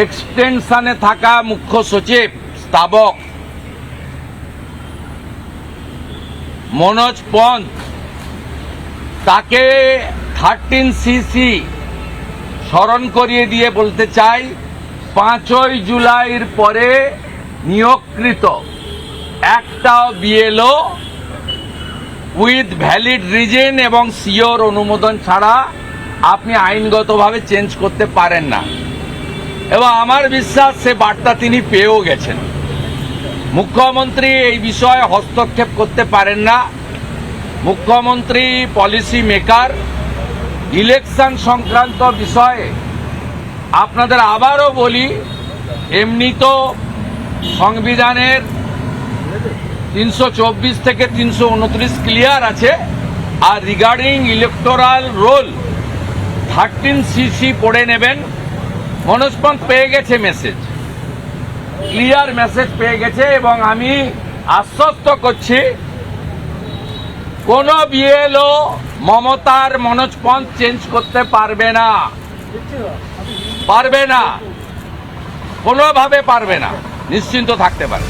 এক্সটেনশনে থাকা মুখ্য সচিব স্থাবক মনোজ পন্থ তাকে 13cc স্মরণ করিয়ে দিয়ে বলতে চাই 5ই জুলাইয়ের পরে নিয়োগকৃত একটাও বিএলও উইথ ভ্যালিড রিজন এবং সিওর অনুমোদন ছাড়া আপনি আইনগতভাবে চেঞ্জ করতে পারেন না। এবং আমার বিশ্বাস সে বার্তা তিনি পেয়েও গেছেন। মুখ্যমন্ত্রী এই বিষয়ে হস্তক্ষেপ করতে পারেন না। মুখ্যমন্ত্রী পলিসি মেকার। ইলেকশন সংক্রান্ত বিষয়ে আপনাদের আবারও বলি, এমনি তো সংবিধানের 324 থেকে 329 ক্লিয়ার আছে, আর রিগার্ডিং ইলেকটোরাল রোল 13cc পড়ে নেবেন। মনোজ পন্থ পেয়ে গেছে মেসেজ, ক্লিয়ার মেসেজ পেয়ে গেছে, এবং আমি আশ্বস্ত করছি কোন বিএলও মমতার মনোজ পন্থ চেঞ্জ করতে পারবে না, কোনোভাবে পারবে না, নিশ্চিন্ত থাকতে পারে।